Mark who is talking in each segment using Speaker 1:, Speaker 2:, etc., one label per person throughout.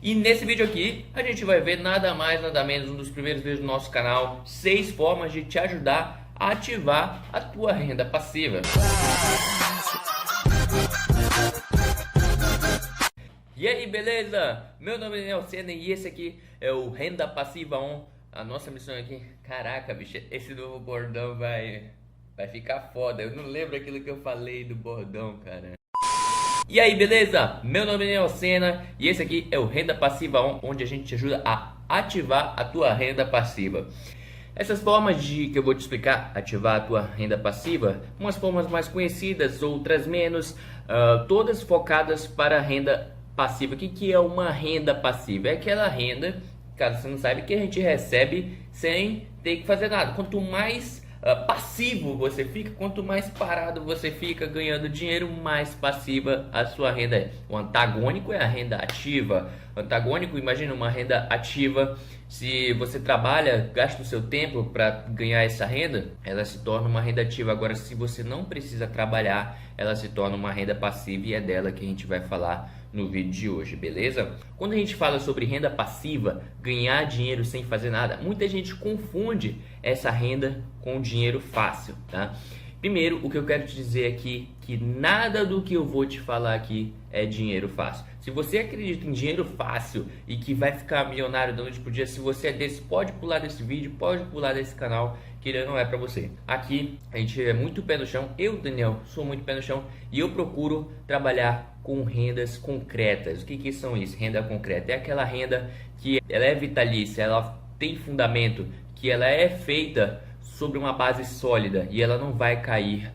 Speaker 1: E nesse vídeo aqui a gente vai ver nada mais nada menos, um dos primeiros vídeos do nosso canal, 6 formas de te ajudar a ativar a tua renda passiva. E aí, beleza? Meu nome é Daniel Sena e esse aqui é o Renda Passiva On. A nossa missão aqui, caraca, bicho, esse novo bordão vai ficar foda. Eu não lembro aquilo que eu falei do bordão, cara. E aí, beleza? Meu nome é Daniel Sena e esse aqui é o Renda Passiva On, onde a gente te ajuda a ativar a tua renda passiva. Essas formas que eu vou te explicar, ativar a tua renda passiva, umas formas mais conhecidas, outras menos, todas focadas para a renda passiva. O que é uma renda passiva? É aquela renda, caso você não saiba, que a gente recebe sem ter que fazer nada. Quanto mais passivo você fica, quanto mais parado você fica ganhando dinheiro, mais passiva a sua renda é. O antagônico é a renda ativa. O antagônico, imagina uma renda ativa. Se você trabalha, gasta o seu tempo para ganhar essa renda, ela se torna uma renda ativa. Agora, se você não precisa trabalhar, ela se torna uma renda passiva e é dela que a gente vai falar no vídeo de hoje, beleza? Quando a gente fala sobre renda passiva, ganhar dinheiro sem fazer nada, muita gente confunde essa renda com dinheiro fácil, tá? Primeiro, o que eu quero te dizer aqui é que nada do que eu vou te falar aqui é dinheiro fácil. Se você acredita em dinheiro fácil e que vai ficar milionário da noite pro dia, se você é desse, pode pular desse vídeo, pode pular desse canal, que ele não é para você. Aqui a gente é muito pé no chão. Eu, Daniel, sou muito pé no chão e eu procuro trabalhar com rendas concretas. O que são isso? Renda concreta é aquela renda que ela é vitalícia, ela tem fundamento, que ela é feita sobre uma base sólida e ela não vai cair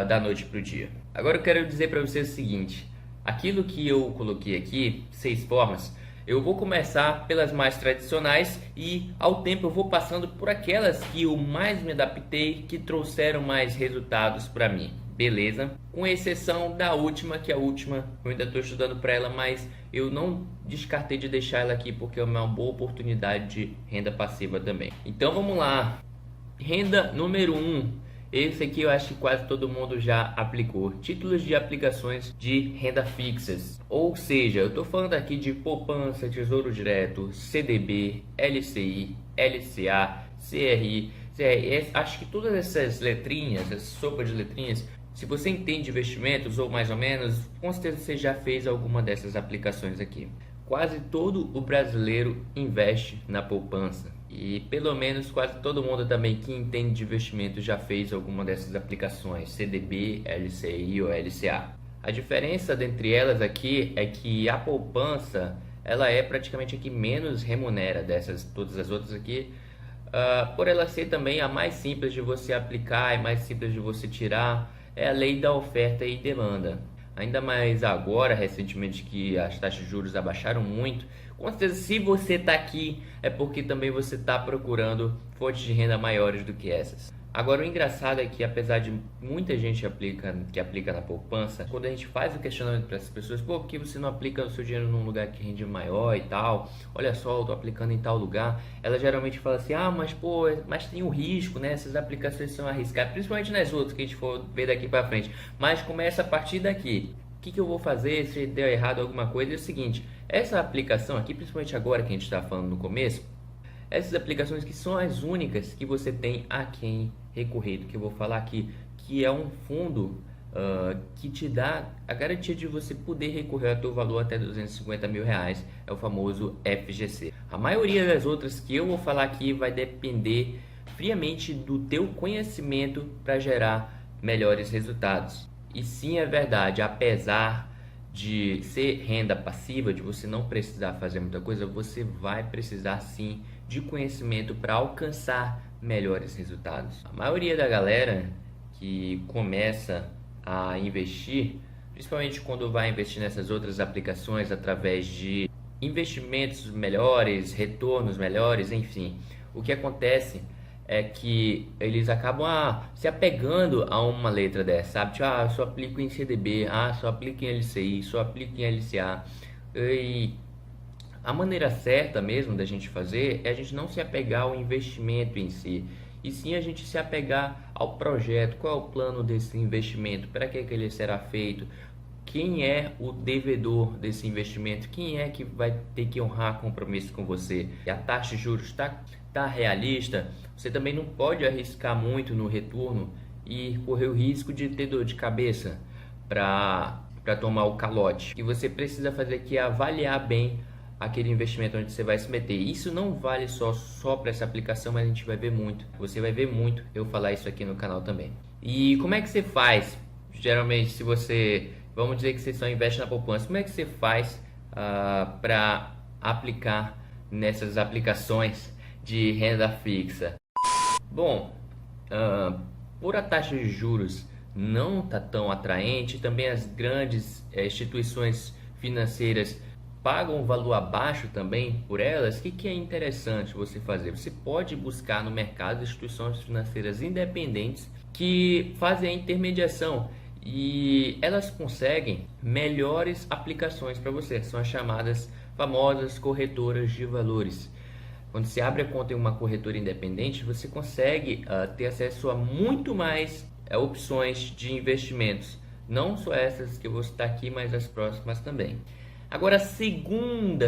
Speaker 1: da noite para o dia. Agora eu quero dizer para vocês o seguinte: aquilo que eu coloquei aqui, 6 formas, eu vou começar pelas mais tradicionais e ao tempo eu vou passando por aquelas que eu mais me adaptei, que trouxeram mais resultados para mim, beleza? Com exceção da última, que a última eu ainda estou estudando para ela, mas eu não descartei de deixar ela aqui porque é uma boa oportunidade de renda passiva também. Então vamos lá. Renda número 1. Esse aqui eu acho que quase todo mundo já aplicou. Títulos de aplicações de renda fixas. Ou seja, eu estou falando aqui de poupança, tesouro direto, CDB, LCI, LCA, CRI, CRS. Acho que todas essas letrinhas, essa sopa de letrinhas, se você entende investimentos ou mais ou menos, com certeza você já fez alguma dessas aplicações aqui. Quase todo o brasileiro investe na poupança. E pelo menos quase todo mundo também que entende de investimento já fez alguma dessas aplicações, CDB, LCI ou LCA. A diferença entre elas aqui é que a poupança, ela é praticamente a que menos remunera dessas todas as outras aqui, por ela ser também a mais simples de você aplicar e mais simples de você tirar. É a lei da oferta e demanda. Ainda mais agora, recentemente, que as taxas de juros abaixaram muito. Com certeza, se você está aqui, é porque também você está procurando fontes de renda maiores do que essas. Agora, o engraçado é que, apesar de muita gente que aplica na poupança, quando a gente faz o questionamento para essas pessoas, pô, por que você não aplica o seu dinheiro num lugar que rende maior e tal? Olha só, eu tô aplicando em tal lugar. Ela geralmente fala assim, mas pô, mas tem o risco, né? Essas aplicações são arriscadas, principalmente nas outras que a gente for ver daqui para frente. Mas começa a partir daqui. O que eu vou fazer se deu errado alguma coisa? É o seguinte, essa aplicação aqui, principalmente agora que a gente está falando no começo, essas aplicações que são as únicas que você tem a quem recorrer, do que eu vou falar aqui, que é um fundo que te dá a garantia de você poder recorrer ao teu valor até R$250 mil, é o famoso FGC. A maioria das outras que eu vou falar aqui vai depender friamente do teu conhecimento para gerar melhores resultados. E sim, é verdade, apesar de ser renda passiva, de você não precisar fazer muita coisa, você vai precisar sim de conhecimento para alcançar melhores resultados. A maioria da galera que começa a investir, principalmente quando vai investir nessas outras aplicações através de investimentos melhores, retornos melhores, enfim, o que acontece é que eles acabam se apegando a uma letra dessa, sabe? Tipo, eu só aplico em CDB, só aplico em LCI, só aplico em LCA. E a maneira certa mesmo da gente fazer é a gente não se apegar ao investimento em si, e sim a gente se apegar ao projeto. Qual é o plano desse investimento? Para que ele será feito? quem é o devedor desse investimento, quem é que vai ter que honrar compromisso com você. E a taxa de juros tá realista, você também não pode arriscar muito no retorno e correr o risco de ter dor de cabeça para tomar o calote. O que você precisa fazer aqui é avaliar bem aquele investimento onde você vai se meter. Isso não vale só para essa aplicação, mas a gente vai ver muito. Você vai ver muito eu falar isso aqui no canal também. E como é que você faz? Geralmente, se você, vamos dizer que você só investe na poupança, como é que você faz para aplicar nessas aplicações de renda fixa? Bom, por a taxa de juros não tá tão atraente, também as grandes instituições financeiras pagam um valor abaixo também por elas. O que é interessante você fazer? Você pode buscar no mercado instituições financeiras independentes que fazem a intermediação e elas conseguem melhores aplicações para você. São as chamadas famosas corretoras de valores. Quando você abre a conta em uma corretora independente, você consegue ter acesso a muito mais opções de investimentos. Não só essas que eu vou citar aqui, mas as próximas também. Agora, segunda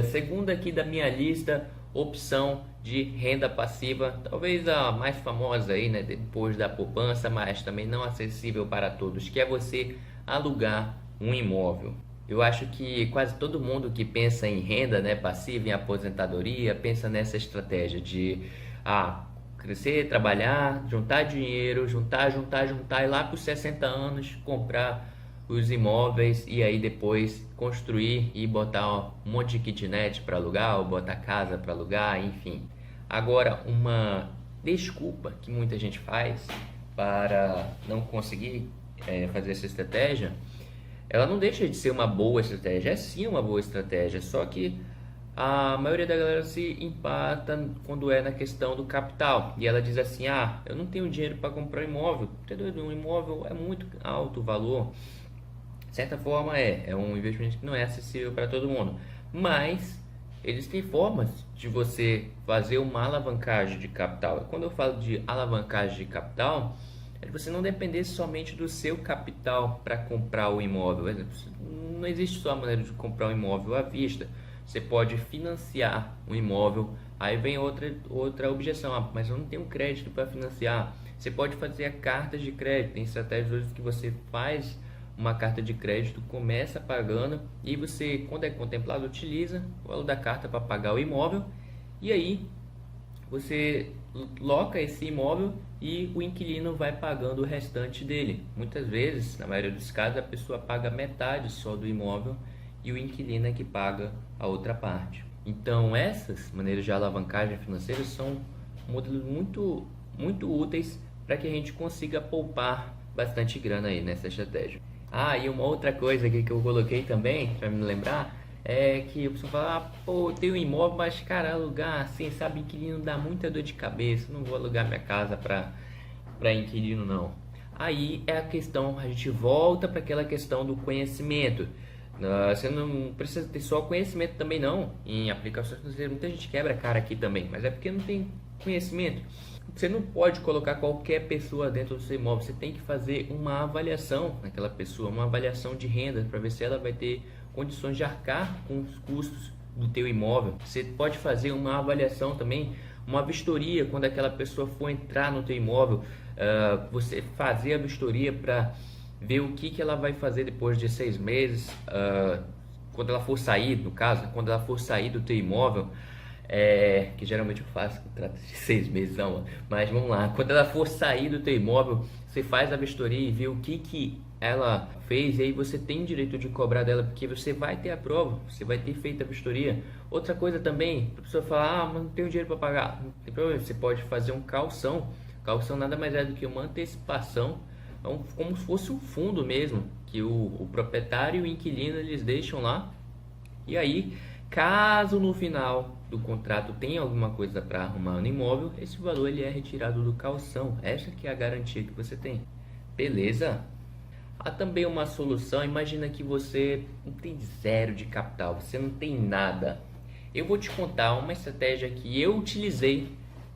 Speaker 1: aqui da minha lista, opção de renda passiva, talvez a mais famosa aí, né, depois da poupança, mas também não acessível para todos, que é você alugar um imóvel. Eu acho que quase todo mundo que pensa em renda, né, passiva, em aposentadoria, pensa nessa estratégia de crescer, trabalhar, juntar dinheiro, juntar e lá para os 60 anos comprar os imóveis e aí depois construir e botar um monte de kitnet para alugar ou botar casa para alugar, enfim. Agora, uma desculpa que muita gente faz para não conseguir fazer essa estratégia, ela não deixa de ser uma boa estratégia, é sim uma boa estratégia, só que a maioria da galera se empata quando é na questão do capital e ela diz assim: eu não tenho dinheiro para comprar um imóvel. Um imóvel é muito alto o valor. De certa forma é um investimento que não é acessível para todo mundo, mas existem formas de você fazer uma alavancagem de capital. Quando eu falo de alavancagem de capital, é de você não depender somente do seu capital para comprar o imóvel. Por exemplo, não existe só a maneira de comprar um imóvel à vista. Você pode financiar um imóvel. Aí vem outra objeção: mas eu não tenho crédito para financiar. Você pode fazer a carta de crédito. Tem estratégias hoje que você faz uma carta de crédito, começa pagando e você, quando é contemplado, utiliza o valor da carta para pagar o imóvel e aí você loca esse imóvel e o inquilino vai pagando o restante dele. Muitas vezes, na maioria dos casos, a pessoa paga metade só do imóvel e o inquilino é que paga a outra parte. Então essas maneiras de alavancagem financeira são modelos muito úteis para que a gente consiga poupar bastante grana aí nessa estratégia. E uma outra coisa aqui que eu coloquei também, para me lembrar, é que a pessoa fala: eu tenho um imóvel, mas cara, alugar assim, sabe, inquilino dá muita dor de cabeça, não vou alugar minha casa para inquilino não. Aí é a questão, a gente volta para aquela questão do conhecimento. Você não precisa ter só conhecimento também não, em aplicações financeiras. Muita gente quebra a cara aqui também, mas é porque não tem conhecimento. Você não pode colocar qualquer pessoa dentro do seu imóvel. Você tem que fazer uma avaliação naquela pessoa, uma avaliação de renda, para ver se ela vai ter condições de arcar com os custos do teu imóvel. Você pode fazer uma avaliação também, uma vistoria, quando aquela pessoa for entrar no teu imóvel, você fazer a vistoria para ver o que ela vai fazer depois de 6 meses, quando ela for sair, no caso, quando ela for sair do teu imóvel. Que geralmente eu faço contrato de 6 meses, não, mas vamos lá. Quando ela for sair do teu imóvel, você faz a vistoria e vê o que ela fez, e aí você tem direito de cobrar dela, porque você vai ter a prova, você vai ter feito a vistoria. Outra coisa também, a pessoa fala: mas não tenho dinheiro para pagar. Não tem problema, você pode fazer um calção. Calção nada mais é do que uma antecipação, como se fosse um fundo mesmo, que o proprietário e o inquilino eles deixam lá, e aí caso no final do contrato tenha alguma coisa para arrumar no imóvel, esse valor ele é retirado do calção. Essa que é a garantia que você tem. Beleza? Há também uma solução. Imagina que você não tem zero de capital, você não tem nada. Eu vou te contar uma estratégia que eu utilizei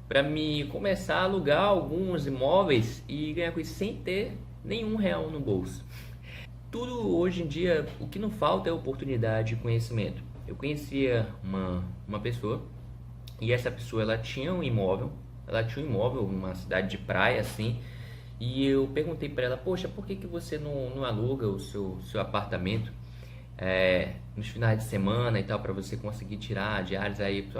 Speaker 1: para me começar a alugar alguns imóveis e ganhar com isso sem ter nenhum real no bolso. tudo hoje em dia, o que não falta é oportunidade e conhecimento. Eu conhecia uma pessoa e essa pessoa ela tinha um imóvel, numa cidade de praia assim, e eu perguntei para ela, poxa, por que que você não aluga o seu apartamento nos finais de semana e tal, para você conseguir tirar diárias aí, isso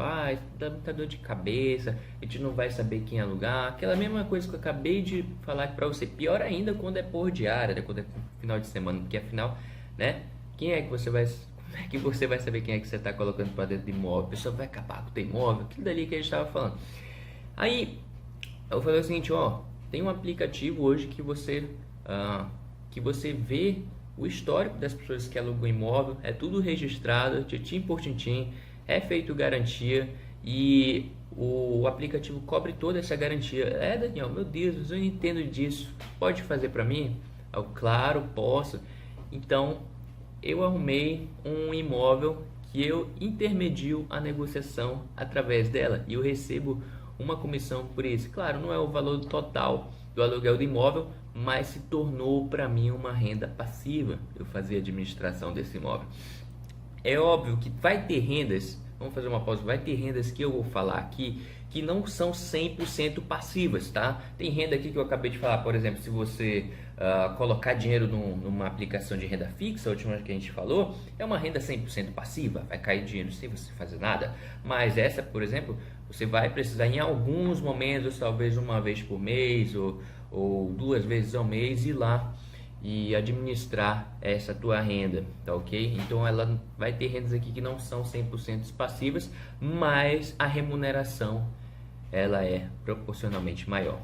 Speaker 1: dá muita dor de cabeça, a gente não vai saber quem alugar, aquela mesma coisa que eu acabei de falar para você, pior ainda quando é por diária, né? Quando é final de semana, porque afinal, né, como é que você vai saber quem é que você está colocando para dentro do imóvel? A pessoa vai acabar com o teu imóvel, aquilo dali que a gente estava falando. Aí eu falei o seguinte, tem um aplicativo hoje que você vê o histórico das pessoas que alugam imóvel, é tudo registrado, tintim por tintim, é feito garantia e o aplicativo cobre toda essa garantia. Daniel, meu Deus, eu não entendo disso, pode fazer para mim? Claro, posso. Então, eu arrumei um imóvel que eu intermedio a negociação através dela e eu recebo uma comissão por isso. Claro, não é o valor total do aluguel do imóvel, mas se tornou para mim uma renda passiva. Eu fazia administração desse imóvel. É óbvio que vai ter rendas, vamos fazer uma pausa, vai ter rendas que eu vou falar aqui que não são 100% passivas, tá? Tem renda aqui que eu acabei de falar, por exemplo, se você colocar dinheiro numa aplicação de renda fixa, a última que a gente falou, é uma renda 100% passiva, vai cair dinheiro sem você fazer nada, mas essa, por exemplo, você vai precisar em alguns momentos, talvez uma vez por mês ou 2 vezes ao mês, ir lá e administrar essa tua renda, tá ok? Então ela vai ter rendas aqui que não são 100% passivas, mas a remuneração ela é proporcionalmente maior.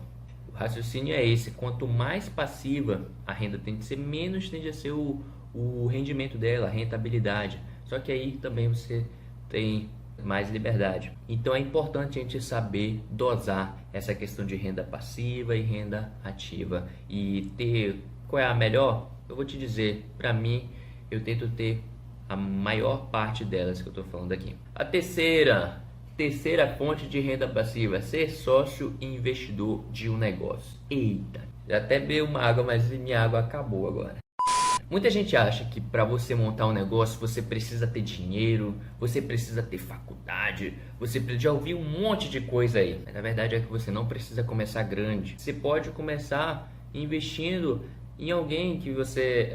Speaker 1: O raciocínio é esse, quanto mais passiva a renda tem de ser, menos tende a ser o rendimento dela, a rentabilidade. Só que aí também você tem mais liberdade. Então é importante a gente saber dosar essa questão de renda passiva e renda ativa e ter qual é a melhor. Eu vou te dizer, para mim eu tento ter a maior parte delas que eu estou falando aqui. A terceira fonte de renda passiva, ser sócio e investidor de um negócio. Eita, já até bebi uma água, mas minha água acabou agora. Muita gente acha que para você montar um negócio você precisa ter dinheiro, você precisa ter faculdade, já ouviu um monte de coisa aí. Mas na verdade é que você não precisa começar grande. Você pode começar investindo em alguém que você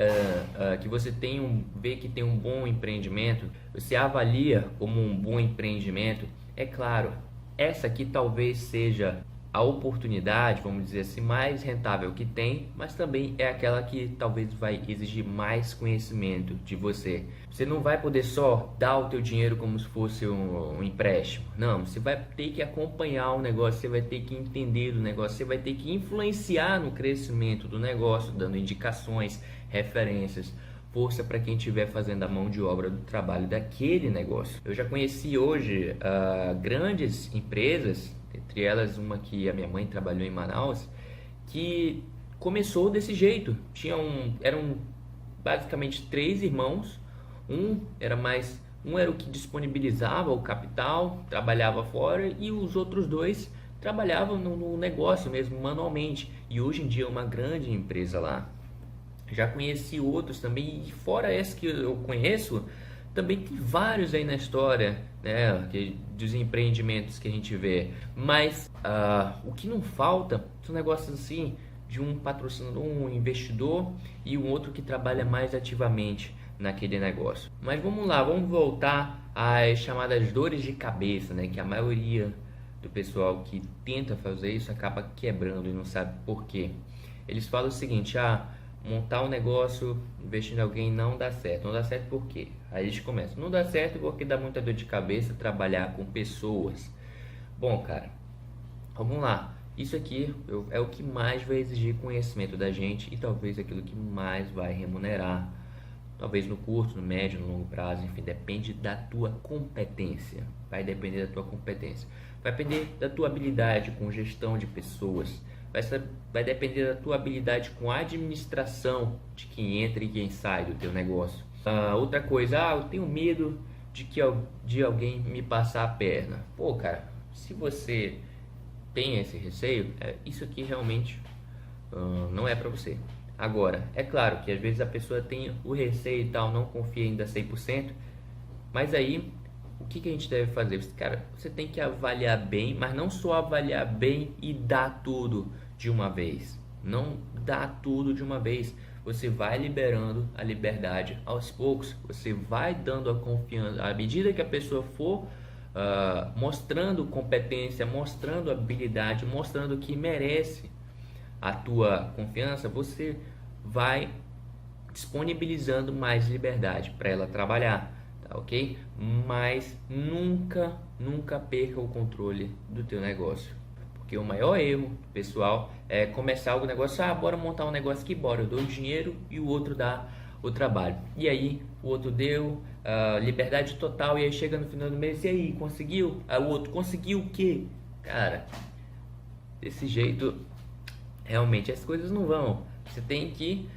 Speaker 1: vê que tem um bom empreendimento, você avalia como um bom empreendimento. É claro, essa aqui talvez seja a oportunidade, vamos dizer assim, mais rentável que tem, mas também é aquela que talvez vai exigir mais conhecimento de você. Você não vai poder só dar o teu dinheiro como se fosse um empréstimo. Não, você vai ter que acompanhar o negócio, você vai ter que entender do negócio, você vai ter que influenciar no crescimento do negócio, dando indicações, referências, força para quem estiver fazendo a mão de obra do trabalho daquele negócio. Eu já conheci hoje grandes empresas, entre elas uma que a minha mãe trabalhou em Manaus, que começou desse jeito. Eram basicamente 3 irmãos, um era o que disponibilizava o capital, trabalhava fora, e os outros 2 trabalhavam no negócio mesmo, manualmente, e hoje em dia é uma grande empresa lá. Já conheci outros também, e fora esse que eu conheço, também tem vários aí na história, né, dos empreendimentos que a gente vê. Mas o que não falta são negócios assim, de um patrocinador, um investidor e um outro que trabalha mais ativamente naquele negócio. Mas vamos lá, vamos voltar às chamadas dores de cabeça, né, que a maioria do pessoal que tenta fazer isso acaba quebrando e não sabe por quê. Eles falam o seguinte: montar um negócio investindo em alguém não dá certo. Não dá certo por quê? Aí eles começam: não dá certo porque dá muita dor de cabeça trabalhar com pessoas. Bom, cara, vamos lá. Isso aqui é o que mais vai exigir conhecimento da gente e talvez aquilo que mais vai remunerar. Talvez no curto, no médio, no longo prazo, enfim, depende da tua competência. Vai depender da tua competência. Vai depender da tua habilidade com gestão de pessoas. Vai depender da tua habilidade com a administração de quem entra e quem sai do teu negócio. Outra coisa, eu tenho medo de alguém me passar a perna. Pô, cara, se você tem esse receio, isso aqui realmente não é para você. Agora, é claro que às vezes a pessoa tem o receio e tal, não confia ainda 100%, mas aí o que a gente deve fazer? Cara, você tem que avaliar bem, mas não só avaliar bem e dar tudo de uma vez. Não dá tudo de uma vez. Você vai liberando a liberdade aos poucos. Você vai dando a confiança. À medida que a pessoa for mostrando competência, mostrando habilidade, mostrando que merece a tua confiança, você vai disponibilizando mais liberdade para ela trabalhar, tá ok? Mas nunca perca o controle do teu negócio, porque o maior erro, pessoal, é começar o negócio, bora montar um negócio aqui, bora, eu dou o dinheiro e o outro dá o trabalho. E aí o outro deu liberdade total, e aí chega no final do mês, e aí, conseguiu? Aí o outro, conseguiu o quê? Cara, desse jeito realmente as coisas não vão. Você tem que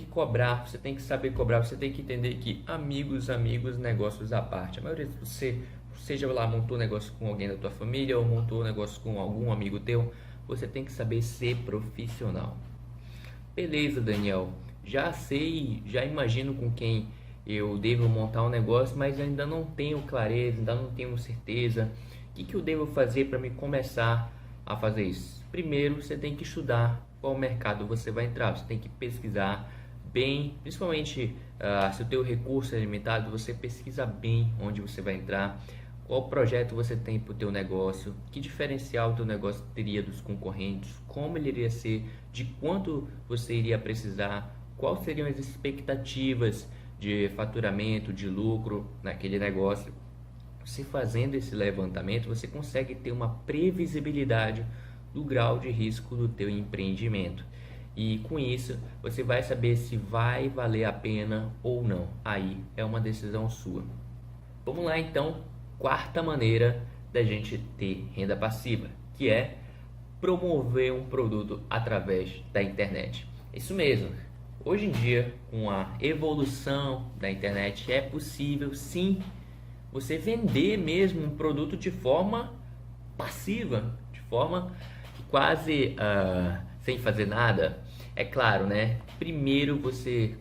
Speaker 1: cobrar, você tem que saber cobrar, você tem que entender que amigos, negócios à parte. A maioria de você, seja lá, montou negócio com alguém da tua família ou montou negócio com algum amigo teu, você tem que saber ser profissional. Beleza, Daniel, já sei, já imagino com quem eu devo montar um negócio, mas ainda não tenho clareza, ainda não tenho certeza. O que eu devo fazer para me começar a fazer isso? Primeiro, você tem que estudar qual mercado você vai entrar. Você tem que pesquisar bem, principalmente se o teu recurso é limitado, você pesquisa bem onde você vai entrar, qual projeto você tem para o teu negócio, que diferencial o teu negócio teria dos concorrentes, como ele iria ser, de quanto você iria precisar, quais seriam as expectativas de faturamento, de lucro naquele negócio. Você fazendo esse levantamento, você consegue ter uma previsibilidade do grau de risco do teu empreendimento. E com isso, você vai saber se vai valer a pena ou não. Aí é uma decisão sua. Vamos lá então, quarta maneira da gente ter renda passiva, que é promover um produto através da internet. Isso mesmo. Hoje em dia, com a evolução da internet, é possível sim você vender mesmo um produto de forma passiva, de forma quase sem fazer nada. É claro, né? Primeiro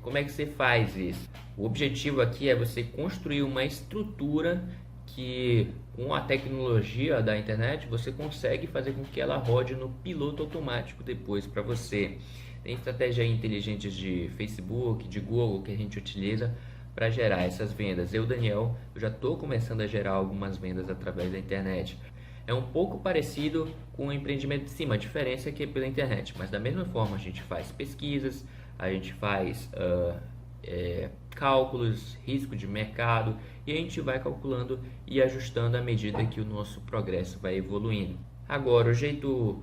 Speaker 1: como é que você faz isso? O objetivo aqui é você construir uma estrutura que, com a tecnologia da internet, você consegue fazer com que ela rode no piloto automático depois para você. Tem estratégias inteligentes de Facebook, de Google que a gente utiliza para gerar essas vendas. Daniel, eu já estou começando a gerar algumas vendas através da internet. É um pouco parecido com o empreendimento de cima, a diferença é que é pela internet, mas da mesma forma a gente faz pesquisas, a gente faz cálculos, risco de mercado, e a gente vai calculando e ajustando à medida que o nosso progresso vai evoluindo. Agora, o jeito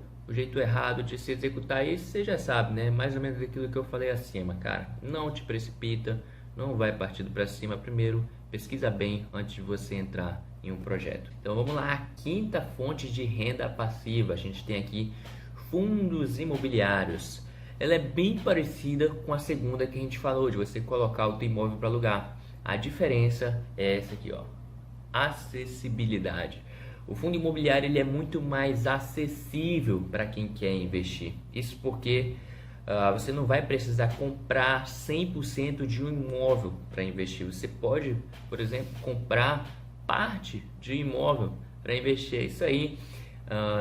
Speaker 1: errado de se executar isso, você já sabe, né? Mais ou menos aquilo que eu falei acima, cara. Não te precipita, não vai partindo para cima. Primeiro, pesquisa bem antes de você entrar em um projeto. Então vamos lá, a quinta fonte de renda passiva. A gente tem aqui fundos imobiliários. Ela é bem parecida com a segunda que a gente falou, de você colocar o teu imóvel para alugar. A diferença é essa aqui, ó, acessibilidade. O fundo imobiliário ele é muito mais acessível para quem quer investir. Isso porque você não vai precisar comprar 100% de um imóvel para investir. Você pode, por exemplo, comprar parte de um imóvel para investir. Isso aí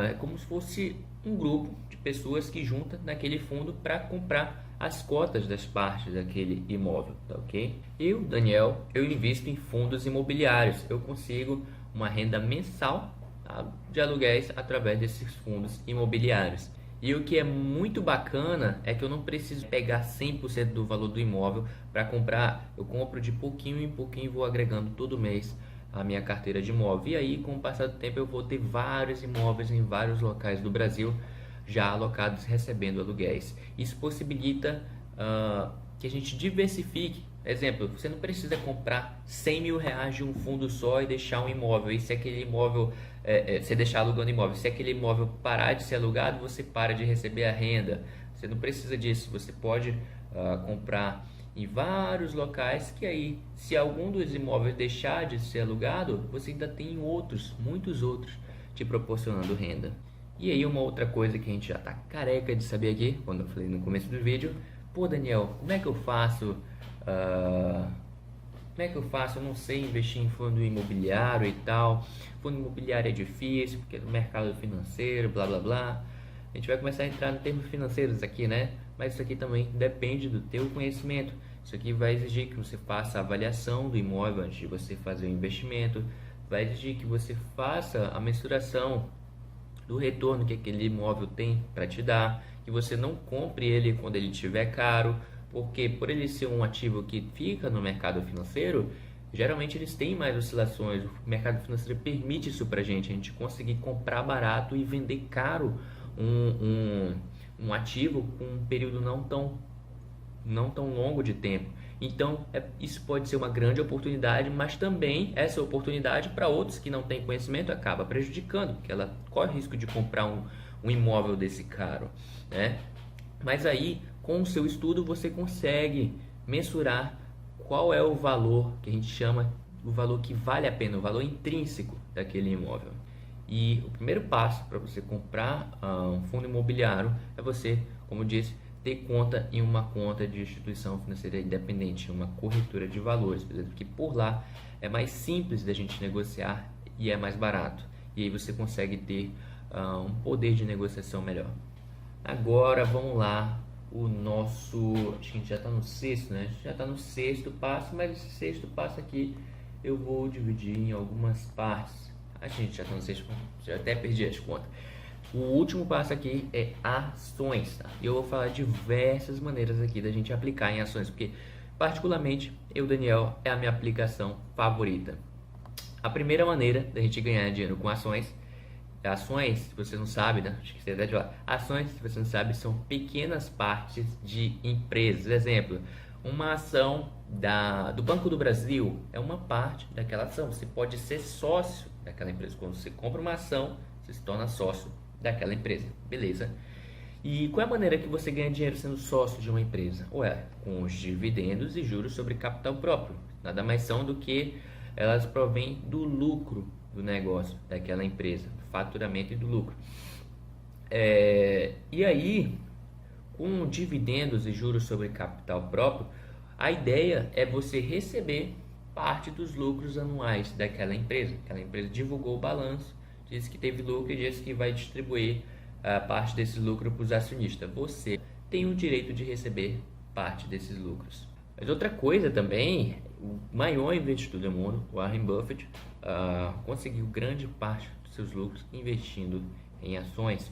Speaker 1: é como se fosse um grupo de pessoas que juntam naquele fundo para comprar as cotas das partes daquele imóvel, tá ok? Eu, Daniel, eu invisto em fundos imobiliários. Eu consigo uma renda mensal de aluguéis através desses fundos imobiliários. E o que é muito bacana é que eu não preciso pegar 100% do valor do imóvel para comprar. Eu compro de pouquinho em pouquinho e vou agregando todo mês a minha carteira de imóvel. E aí, com o passar do tempo, eu vou ter vários imóveis em vários locais do Brasil já alocados recebendo aluguéis. Isso possibilita que a gente diversifique. Exemplo, você não precisa comprar 100 mil reais de um fundo só e deixar um imóvel. E se aquele imóvel, você deixar alugando imóvel, se aquele imóvel parar de ser alugado, você para de receber a renda. Você não precisa disso, você pode comprar em vários locais, que aí, se algum dos imóveis deixar de ser alugado, você ainda tem outros, muitos outros, te proporcionando renda. E aí uma outra coisa que a gente já tá careca de saber aqui, quando eu falei no começo do vídeo, pô Daniel, como é que eu faço? ah, Como é que eu faço? Eu não sei investir em fundo imobiliário e tal. Fundo imobiliário é difícil, porque é no mercado financeiro, blá blá blá. A gente vai começar a entrar em termos financeiros aqui, né? Mas isso aqui também depende do teu conhecimento. Isso aqui vai exigir que você faça a avaliação do imóvel antes de você fazer o investimento. Vai exigir que você faça a mensuração do retorno que aquele imóvel tem para te dar, que você não compre ele quando ele estiver caro, porque por ele ser um ativo que fica no mercado financeiro, geralmente eles têm mais oscilações. O mercado financeiro permite isso para a gente conseguir comprar barato e vender caro um ativo com um período não tão longo de tempo. Então, isso pode ser uma grande oportunidade, mas também essa oportunidade para outros que não têm conhecimento acaba prejudicando, porque ela corre o risco de comprar um imóvel desse caro, né? Mas aí, com o seu estudo, você consegue mensurar qual é o valor que a gente chama o valor que vale a pena, o valor intrínseco daquele imóvel. E o primeiro passo para você comprar um fundo imobiliário é você, como eu disse, ter conta em uma conta de instituição financeira independente, uma corretora de valores, porque por lá é mais simples da gente negociar e é mais barato. E aí você consegue ter um poder de negociação melhor. Agora vamos lá, acho que a gente já está no sexto, né? A gente já está no sexto passo, mas esse sexto passo aqui eu vou dividir em algumas partes. A gente já está no sexto, já até perdi as contas. O último passo aqui é ações, tá? E eu vou falar diversas maneiras aqui da gente aplicar em ações, porque particularmente eu, Daniel, é a minha aplicação favorita. A primeira maneira da gente ganhar dinheiro com ações, se você não sabe, né? Acho que você deve falar. Ações, se você não sabe, são pequenas partes de empresas. Exemplo, uma ação do Banco do Brasil é uma parte daquela ação. Você pode ser sócio daquela empresa. Quando você compra uma ação, você se torna sócio daquela empresa, beleza? E qual é a maneira que você ganha dinheiro sendo sócio de uma empresa? Ué, com os dividendos e juros sobre capital próprio. Nada mais são do que elas provêm do lucro do negócio daquela empresa, do faturamento e do lucro. E aí, com dividendos e juros sobre capital próprio, a ideia é você receber parte dos lucros anuais daquela empresa. Aquela empresa divulgou o balanço, disse que teve lucro e disse que vai distribuir parte desse lucro para os acionistas. Você tem o direito de receber parte desses lucros. Mas outra coisa também, o maior investidor do mundo, Warren Buffett, conseguiu grande parte dos seus lucros investindo em ações.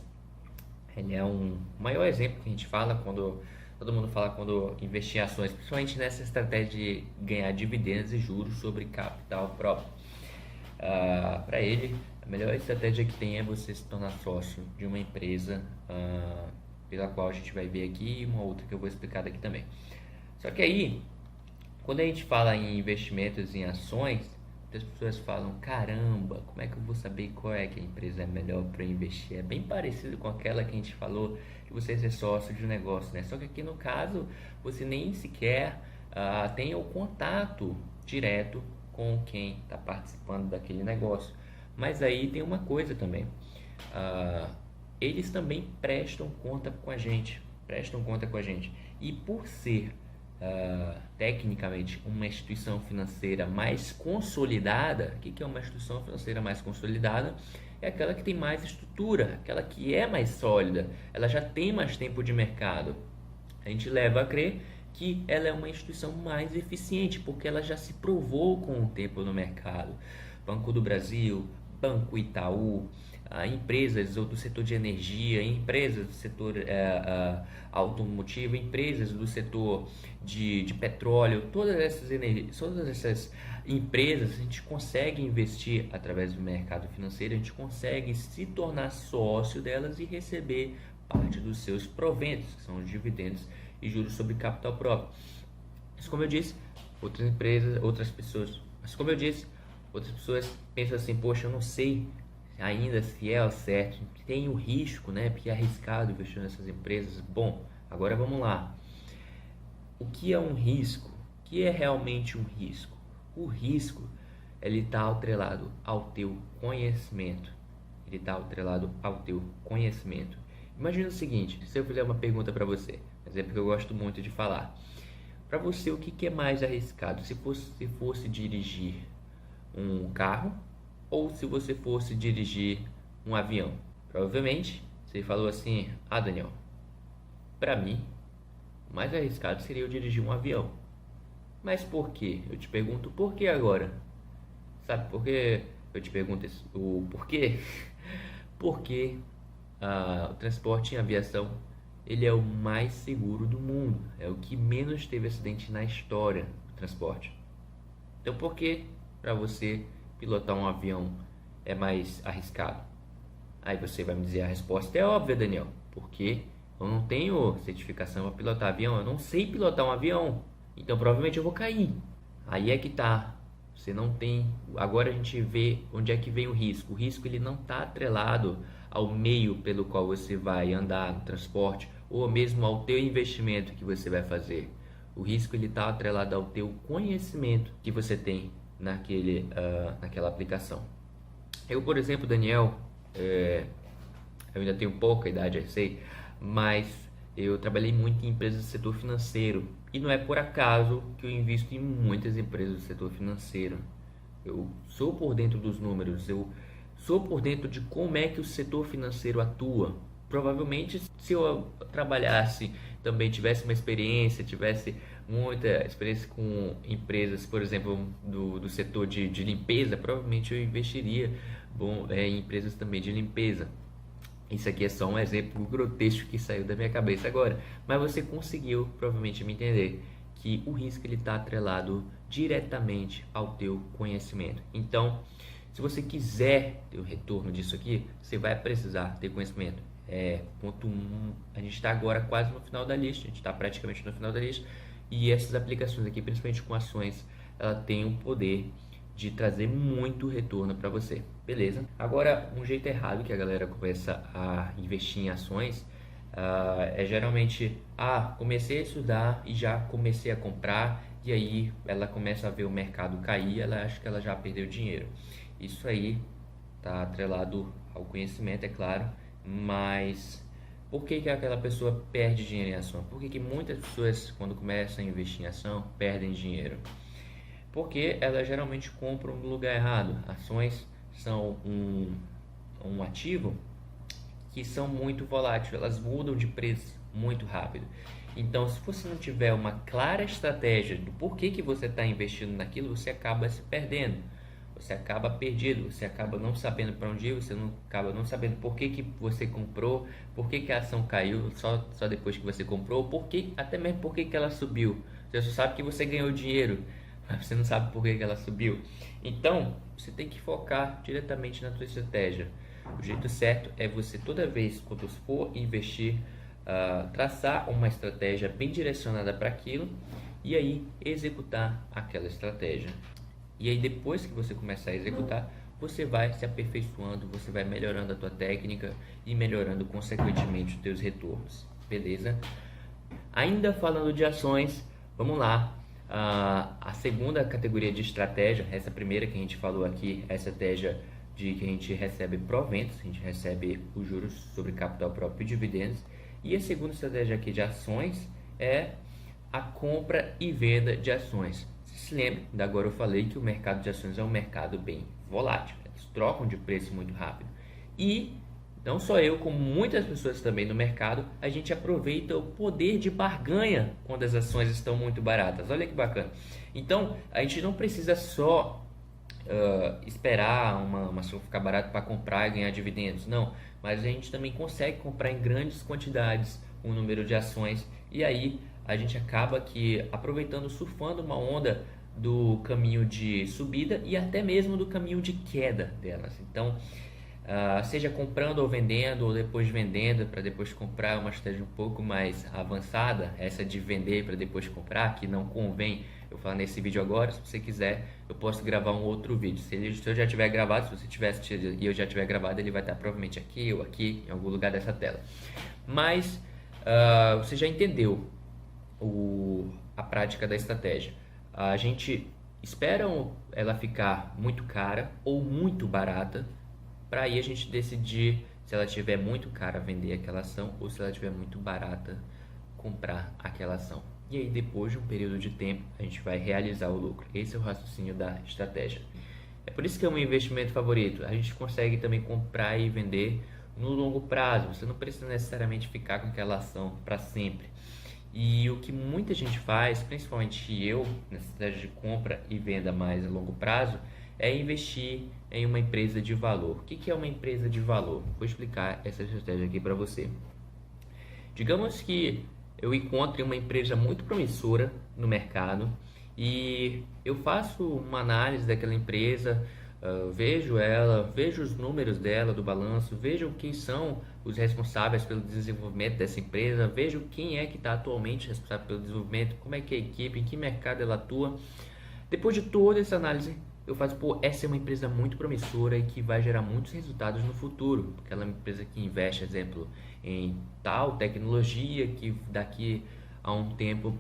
Speaker 1: Ele é um maior exemplo que a gente fala quando todo mundo fala quando investir em ações, principalmente nessa estratégia de ganhar dividendos e juros sobre capital próprio. Para ele, a melhor estratégia que tem é você se tornar sócio de uma empresa, pela qual a gente vai ver aqui, e uma outra que eu vou explicar daqui também. Só que aí, quando a gente fala em investimentos em ações, muitas pessoas falam, caramba, como é que eu vou saber qual é que a empresa é melhor para investir? É bem parecido com aquela que a gente falou de você ser sócio de um negócio, né? Só que aqui no caso, você nem sequer tem o contato direto com quem está participando daquele negócio. Mas aí tem uma coisa também, eles também prestam conta com a gente, e por ser tecnicamente uma instituição financeira mais consolidada. O que é uma instituição financeira mais consolidada? É aquela que tem mais estrutura, aquela que é mais sólida, ela já tem mais tempo de mercado. A gente leva a crer que ela é uma instituição mais eficiente, porque ela já se provou com o tempo no mercado. Banco do Brasil, Banco Itaú, empresas do setor de energia, empresas do setor automotivo, empresas do setor de petróleo, todas essas empresas a gente consegue investir através do mercado financeiro, a gente consegue se tornar sócio delas e receber parte dos seus proventos, que são os dividendos e juros sobre capital próprio. Mas como eu disse, outras pessoas pensam assim, poxa, eu não sei ainda se é o certo, tem o risco, né? Porque é arriscado investir nessas empresas. Bom, agora vamos lá. O que é um risco? O que é realmente um risco? O risco, ele está atrelado ao teu conhecimento. ele está atrelado ao teu conhecimento. Imagina o seguinte, se eu fizer uma pergunta para você, exemplo que eu gosto muito de falar. Para você, o que é mais arriscado? Se fosse dirigir um carro ou se você fosse dirigir um avião? Provavelmente você falou assim: ah, Daniel, para mim, o mais arriscado seria eu dirigir um avião. Mas por quê? Eu te pergunto por que agora? Sabe por que eu te pergunto o porquê? Porque o transporte em aviação ele é o mais seguro do mundo. É o que menos teve acidente na história do transporte. Então por que para você pilotar um avião é mais arriscado? Aí você vai me dizer, a resposta é óbvia, Daniel. Porque eu não tenho certificação para pilotar avião, eu não sei pilotar um avião. Então provavelmente eu vou cair. Aí é que tá. Você não tem. Agora a gente vê onde é que vem o risco. O risco ele não está atrelado ao meio pelo qual você vai andar no transporte ou mesmo ao teu investimento que você vai fazer. O risco ele está atrelado ao teu conhecimento que você tem naquela aplicação. Eu, por exemplo, Daniel, eu ainda tenho pouca idade, eu sei, mas eu trabalhei muito em empresas do setor financeiro e não é por acaso que eu invisto em muitas empresas do setor financeiro. Eu sou por dentro dos números, eu sou por dentro de como é que o setor financeiro atua. Provavelmente, se eu trabalhasse, também tivesse uma experiência, tivesse muita experiência com empresas, por exemplo, do setor de limpeza, provavelmente eu investiria em empresas também de limpeza. Isso aqui é só um exemplo grotesco que saiu da minha cabeça agora, mas você conseguiu provavelmente me entender que o risco ele está atrelado diretamente ao teu conhecimento. Então, se você quiser ter o retorno disso aqui, você vai precisar ter conhecimento. Ponto 1, a gente está agora quase no final da lista, a gente está praticamente no final da lista, e essas aplicações aqui, principalmente com ações, ela tem o poder de trazer muito retorno para você, beleza? Agora, um jeito errado que a galera começa a investir em ações é geralmente, comecei a estudar e já comecei a comprar, e aí ela começa a ver o mercado cair, ela acha que ela já perdeu dinheiro. Isso aí está atrelado ao conhecimento, é claro, mas por que aquela pessoa perde dinheiro em ação? Por que muitas pessoas, quando começam a investir em ação, perdem dinheiro? Porque elas geralmente compram no lugar errado. Ações são um ativo que são muito voláteis, elas mudam de preço muito rápido. Então, se você não tiver uma clara estratégia do porquê que você está investindo naquilo, você acaba se perdendo, você acaba perdido, você acaba não sabendo para onde ir, acaba não sabendo por que você comprou, por que a ação caiu só depois que você comprou, até mesmo por que ela subiu. Você só sabe que você ganhou dinheiro, mas você não sabe por que ela subiu. Então, você tem que focar diretamente na sua estratégia. O jeito certo é você, toda vez quando for investir, traçar uma estratégia bem direcionada para aquilo e aí executar aquela estratégia. E aí depois que você começar a executar, você vai se aperfeiçoando, você vai melhorando a tua técnica e melhorando consequentemente os teus retornos, beleza? Ainda falando de ações, vamos lá. A segunda categoria de estratégia, essa primeira que a gente falou aqui, é a estratégia de que a gente recebe proventos, a gente recebe os juros sobre capital próprio e dividendos. E a segunda estratégia aqui de ações é a compra e venda de ações. Você se lembra, agora eu falei que o mercado de ações é um mercado bem volátil, eles trocam de preço muito rápido. E não só eu, como muitas pessoas também no mercado, a gente aproveita o poder de barganha quando as ações estão muito baratas. Olha que bacana. Então, a gente não precisa só esperar uma ação ficar barata para comprar e ganhar dividendos. Não, mas a gente também consegue comprar em grandes quantidades um número de ações e aí a gente acaba aproveitando, surfando uma onda do caminho de subida e até mesmo do caminho de queda delas. Então, seja comprando ou vendendo, ou depois vendendo para depois comprar, uma estratégia um pouco mais avançada, essa de vender para depois comprar, que não convém eu falar nesse vídeo agora. Se você quiser, eu posso gravar um outro vídeo. Se eu já tiver gravado, se você tiver assistido e eu já tiver gravado, ele vai estar provavelmente aqui ou aqui, em algum lugar dessa tela. Mas você já entendeu a prática da estratégia. A gente espera ela ficar muito cara ou muito barata para aí a gente decidir se ela estiver muito cara vender aquela ação ou se ela estiver muito barata comprar aquela ação. E aí depois de um período de tempo a gente vai realizar o lucro. Esse é o raciocínio da estratégia. É por isso que é um investimento favorito. A gente consegue também comprar e vender no longo prazo. Você não precisa necessariamente ficar com aquela ação para sempre. E o que muita gente faz, principalmente eu, na estratégia de compra e venda mais a longo prazo, é investir em uma empresa de valor. O que é uma empresa de valor? Vou explicar essa estratégia aqui para você. Digamos que eu encontre uma empresa muito promissora no mercado e eu faço uma análise daquela empresa, vejo ela, vejo os números dela do balanço, vejo quem são os responsáveis pelo desenvolvimento dessa empresa, vejo quem é que está atualmente responsável pelo desenvolvimento, como é que é a equipe, em que mercado ela atua. Depois de toda essa análise, eu faço, essa é uma empresa muito promissora e que vai gerar muitos resultados no futuro, porque ela é uma empresa que investe, exemplo, em tal tecnologia que daqui a um tempo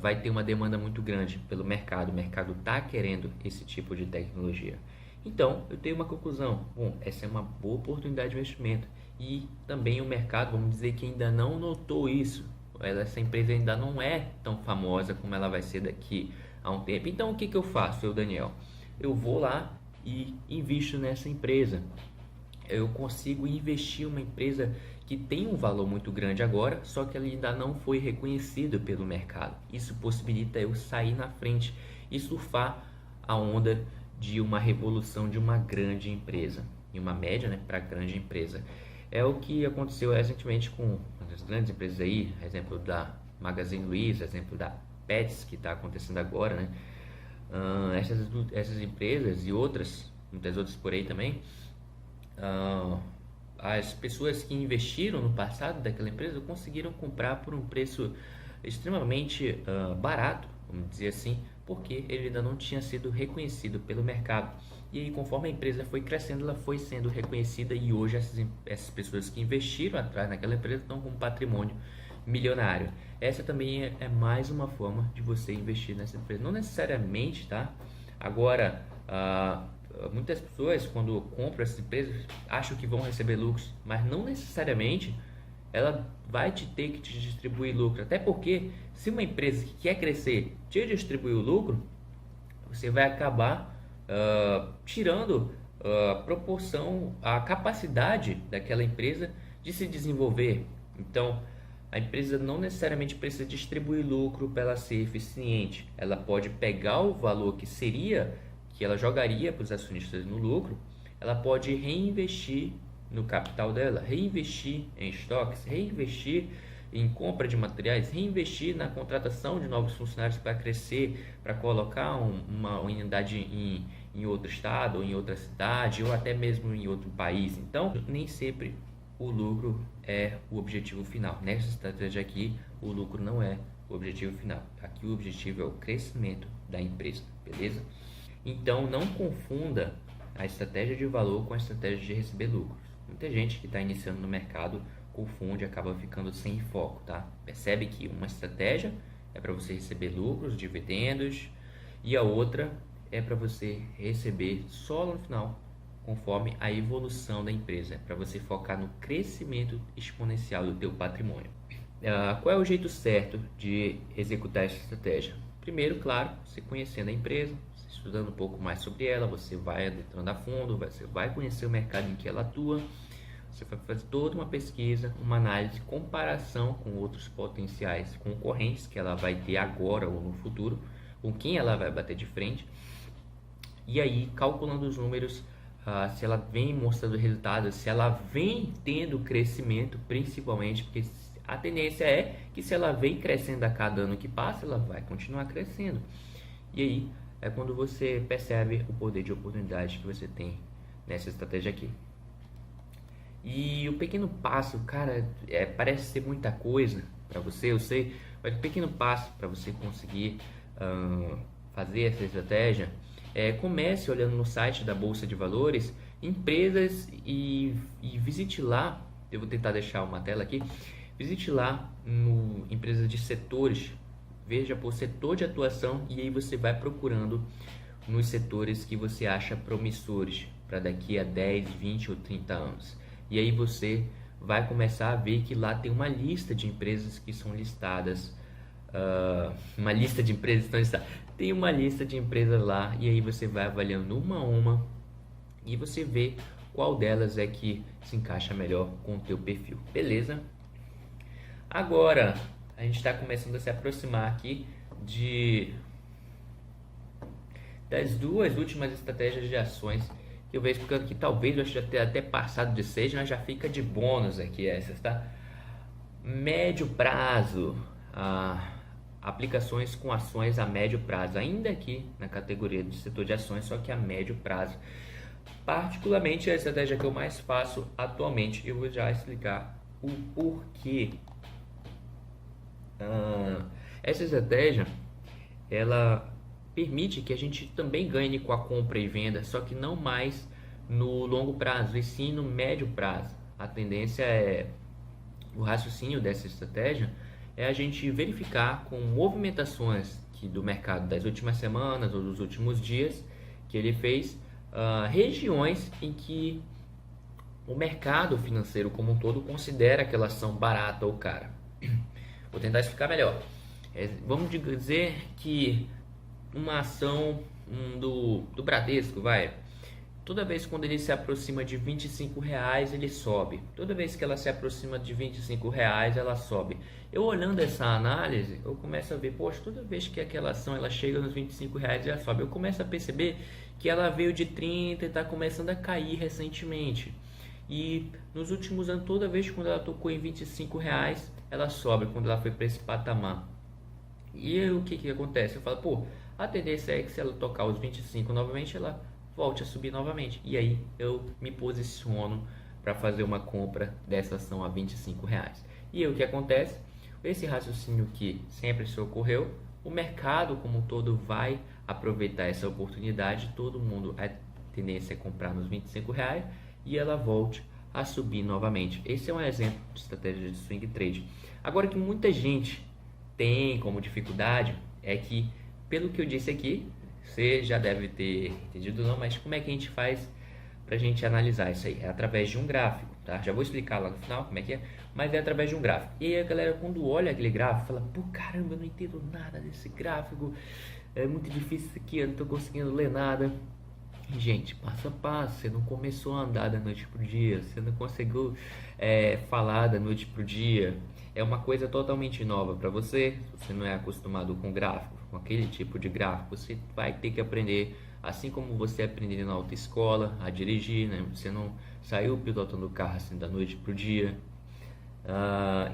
Speaker 1: vai ter uma demanda muito grande pelo mercado. O mercado está querendo esse tipo de tecnologia. Então, eu tenho uma conclusão. Essa é uma boa oportunidade de investimento. E também o mercado, vamos dizer que ainda não notou isso. Essa empresa ainda não é tão famosa como ela vai ser daqui a um tempo. Então, o que eu faço, Daniel? Eu vou lá e invisto nessa empresa. Eu consigo investir em uma empresa que tem um valor muito grande agora, só que ela ainda não foi reconhecida pelo mercado. Isso possibilita eu sair na frente e surfar a onda de uma revolução de uma grande empresa, e uma média, né, para grande empresa. É o que aconteceu recentemente com as grandes empresas aí, exemplo da Magazine Luiza, exemplo da Pets, que está acontecendo agora, né? Essas empresas e outras, muitas outras por aí também, as pessoas que investiram no passado daquela empresa conseguiram comprar por um preço extremamente barato, vamos dizer assim, porque ele ainda não tinha sido reconhecido pelo mercado. E aí, conforme a empresa foi crescendo, ela foi sendo reconhecida e hoje essas pessoas que investiram atrás naquela empresa estão com um patrimônio milionário. Essa também é mais uma forma de você investir nessa empresa. Não necessariamente, tá? Agora, muitas pessoas quando compram essas empresas acham que vão receber lucros, mas não necessariamente ela vai ter que te distribuir lucro. Até porque se uma empresa que quer crescer te distribuir o lucro, você vai acabar tirando a proporção, a capacidade daquela empresa de se desenvolver. Então, a empresa não necessariamente precisa distribuir lucro para ela ser eficiente. Ela pode pegar o valor que ela jogaria para os acionistas no lucro, ela pode reinvestir no capital dela, reinvestir em estoques, reinvestir em compra de materiais, reinvestir na contratação de novos funcionários para crescer, para colocar uma unidade em outro estado, ou em outra cidade, ou até mesmo em outro país. Então, nem sempre o lucro é o objetivo final. Nessa estratégia aqui, o lucro não é o objetivo final. Aqui o objetivo é o crescimento da empresa, beleza? Então, não confunda a estratégia de valor com a estratégia de receber lucros. Muita gente que está iniciando no mercado confunde, acaba ficando sem foco, tá? Percebe que uma estratégia é para você receber lucros, dividendos, e a outra é para você receber só no final, conforme a evolução da empresa, para você focar no crescimento exponencial do teu patrimônio. Qual é o jeito certo de executar essa estratégia? Primeiro, claro, você conhecendo a empresa, estudando um pouco mais sobre ela, você vai adentrando a fundo, você vai conhecer o mercado em que ela atua, você vai fazer toda uma pesquisa, uma análise, comparação com outros potenciais concorrentes que ela vai ter agora ou no futuro, com quem ela vai bater de frente, e aí calculando os números, se ela vem mostrando resultados, se ela vem tendo crescimento, principalmente, porque a tendência é que se ela vem crescendo a cada ano que passa, ela vai continuar crescendo. E aí é quando você percebe o poder de oportunidade que você tem nessa estratégia aqui. E o pequeno passo, cara, parece ser muita coisa para você, eu sei, mas o pequeno passo para você conseguir fazer essa estratégia comece olhando no site da Bolsa de Valores, empresas e visite lá, eu vou tentar deixar uma tela aqui, visite lá no empresas de setores, veja por setor de atuação e aí você vai procurando nos setores que você acha promissores. para daqui a 10, 20 ou 30 anos. E aí você vai começar a ver que lá tem uma lista de empresas que são listadas. Uma lista de empresas que estão listadas. Tem uma lista de empresas lá e aí você vai avaliando uma a uma e você vê qual delas é que se encaixa melhor com o teu perfil. Beleza? Agora, a gente está começando a se aproximar aqui das duas últimas estratégias de ações que eu vejo, explicando que talvez eu já tenha até passado de 6, mas já fica de bônus aqui essas, tá? Médio prazo, aplicações com ações a médio prazo, ainda aqui na categoria do setor de ações, só que a médio prazo. Particularmente a estratégia que eu mais faço atualmente, eu vou já explicar o porquê. Essa estratégia, ela permite que a gente também ganhe com a compra e venda, só que não mais no longo prazo, e sim no médio prazo. A tendência é, o raciocínio dessa estratégia é a gente verificar com movimentações do mercado das últimas semanas ou dos últimos dias que ele fez, regiões em que o mercado financeiro como um todo considera aquela ação barata ou cara. Vou tentar explicar melhor. Vamos dizer que uma ação do Bradesco, toda vez quando ele se aproxima de R$ 25, ele sobe. Toda vez que ela se aproxima de R$ 25, ela sobe. Eu olhando essa análise, eu começo a ver, poxa, toda vez que aquela ação ela chega nos R$ 25, ela sobe. Eu começo a perceber que ela veio de 30 e está começando a cair recentemente. E nos últimos anos, toda vez quando ela tocou em R$ 25, ela sobe, quando ela foi para esse patamar. E aí, o que acontece? Eu falo, pô, a tendência é que se ela tocar os 25 novamente, ela volte a subir novamente. E aí eu me posiciono para fazer uma compra dessa ação a R$ 25. E aí o que acontece? Esse raciocínio que sempre se ocorreu, o mercado como um todo vai aproveitar essa oportunidade, todo mundo, a tendência é comprar nos R$ 25 e ela volte a subir novamente. Esse é um exemplo de estratégia de swing trade. Agora, que muita gente tem como dificuldade é que, pelo que eu disse aqui, você já deve ter entendido não, mas como é que a gente faz para a gente analisar isso aí? É através de um gráfico, tá? Já vou explicar lá no final como é que é, mas é através de um gráfico. E aí a galera, quando olha aquele gráfico, fala, pô, caramba, eu não entendo nada desse gráfico, é muito difícil isso aqui, eu não estou conseguindo ler nada. Gente, passo a passo, você não começou a andar da noite pro dia, você não conseguiu falar da noite pro dia. É uma coisa totalmente nova para você. Se você não é acostumado com gráfico, com aquele tipo de gráfico, você vai ter que aprender, assim como você aprendeu na autoescola a dirigir, né? Você não saiu pilotando o carro assim da noite pro dia.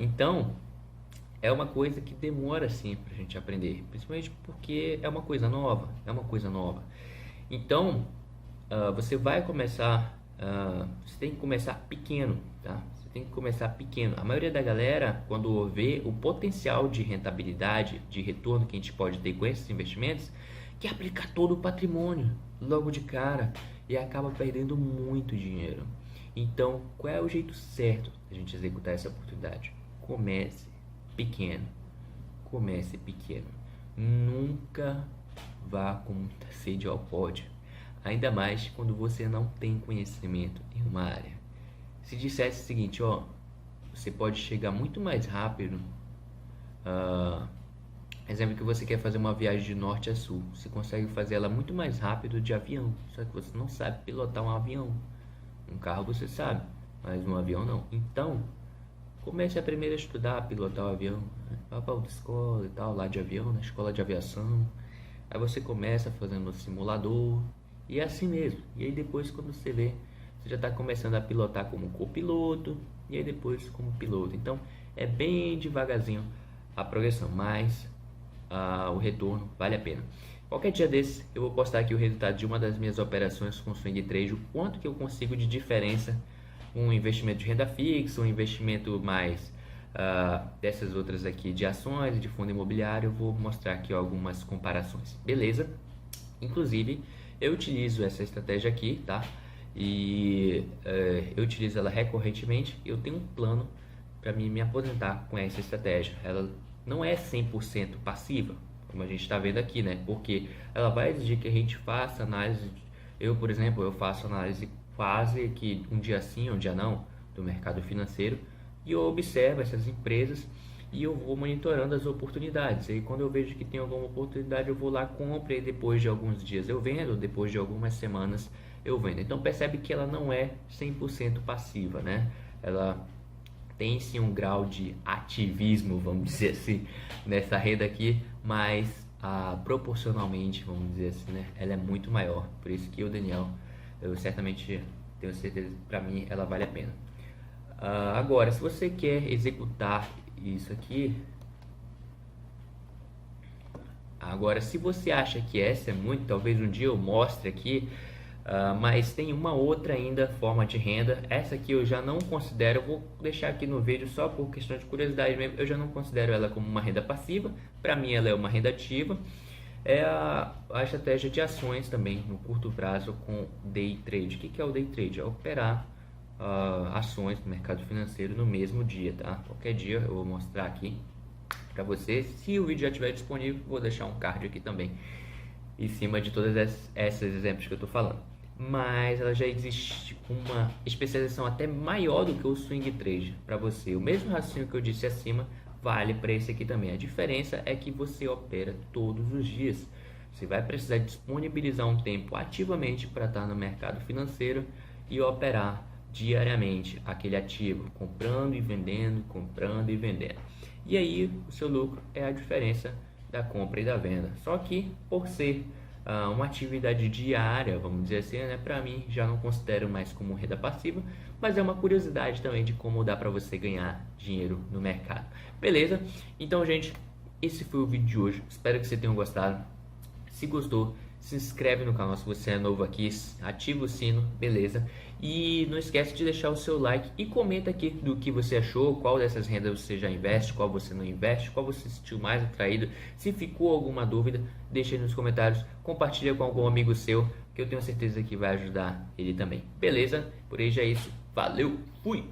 Speaker 1: Então, é uma coisa que demora assim pra gente aprender, principalmente porque é uma coisa nova, Então, você vai começar, você tem que começar pequeno, tá? Você tem que começar pequeno. A maioria da galera, quando vê o potencial de rentabilidade, de retorno que a gente pode ter com esses investimentos, quer aplicar todo o patrimônio logo de cara e acaba perdendo muito dinheiro. Então, qual é o jeito certo de a gente executar essa oportunidade? Comece pequeno. Comece pequeno. Nunca vá com muita sede ao pódio. Ainda mais quando você não tem conhecimento em uma área. Se dissesse o seguinte, você pode chegar muito mais rápido. Exemplo que você quer fazer uma viagem de norte a sul, você consegue fazer ela muito mais rápido de avião, só que você não sabe pilotar um avião. Um carro você sabe, mas um avião não. Então, comece a primeiro a estudar a pilotar o avião, né? Vá para outra escola e tal, lá de avião, na escola de aviação. Aí você começa fazendo no simulador. E é assim mesmo. E aí depois, quando você vê, você já está começando a pilotar como copiloto. E aí depois como piloto. Então é bem devagarzinho a progressão, mas o retorno vale a pena. Qualquer dia desse eu vou postar aqui o resultado de uma das minhas operações com swing trade. O quanto que eu consigo de diferença um investimento de renda fixa, um investimento mais dessas outras aqui de ações, de fundo imobiliário. Eu vou mostrar aqui algumas comparações. Beleza? Inclusive eu utilizo essa estratégia aqui, tá? E eu utilizo ela recorrentemente. Eu tenho um plano para me aposentar com essa estratégia. Ela não é 100% passiva, como a gente está vendo aqui, né? Porque ela vai exigir que a gente faça análise Eu, por exemplo, eu faço análise quase que um dia sim, um dia não, do mercado financeiro, e eu observo essas empresas e eu vou monitorando as oportunidades. E aí, quando eu vejo que tem alguma oportunidade, eu vou lá, compro, e depois de alguns dias eu vendo, depois de algumas semanas eu vendo. Então percebe que ela não é 100% passiva, né? Ela tem sim um grau de ativismo, vamos dizer assim, nessa renda aqui, mas proporcionalmente, vamos dizer assim, né? Ela é muito maior. Por isso que o Daniel, eu certamente tenho certeza que para mim ela vale a pena. Agora, se você quer executar isso aqui, agora se você acha que essa é muito, talvez um dia eu mostre aqui, mas tem uma outra ainda forma de renda. Essa aqui eu já não considero, eu vou deixar aqui no vídeo só por questão de curiosidade mesmo. Eu já não considero ela como uma renda passiva, para mim ela é uma renda ativa. É a estratégia de ações também no curto prazo com day trade. O que é o day trade? É operar ações no mercado financeiro no mesmo dia, tá? Qualquer dia eu vou mostrar aqui para você. Se o vídeo já estiver disponível, vou deixar um card aqui também em cima de todas esses exemplos que eu estou falando. Mas ela já existe uma especialização até maior do que o swing trade para você. O mesmo raciocínio que eu disse acima vale para esse aqui também. A diferença é que você opera todos os dias. Você vai precisar disponibilizar um tempo ativamente para estar no mercado financeiro e operar diariamente aquele ativo, comprando e vendendo, comprando e vendendo. E aí o seu lucro é a diferença da compra e da venda. Só que por ser uma atividade diária, vamos dizer assim, né, para mim já não considero mais como renda passiva, mas é uma curiosidade também de como dá para você ganhar dinheiro no mercado. Beleza? Então, gente, esse foi o vídeo de hoje. Espero que você tenha gostado. Se gostou, se inscreve no canal se você é novo aqui, ativa o sino, beleza? E não esquece de deixar o seu like e comenta aqui do que você achou, qual dessas rendas você já investe, qual você não investe, qual você se sentiu mais atraído. Se ficou alguma dúvida, deixa aí nos comentários, compartilha com algum amigo seu, que eu tenho certeza que vai ajudar ele também. Beleza? Por hoje é isso. Valeu, fui!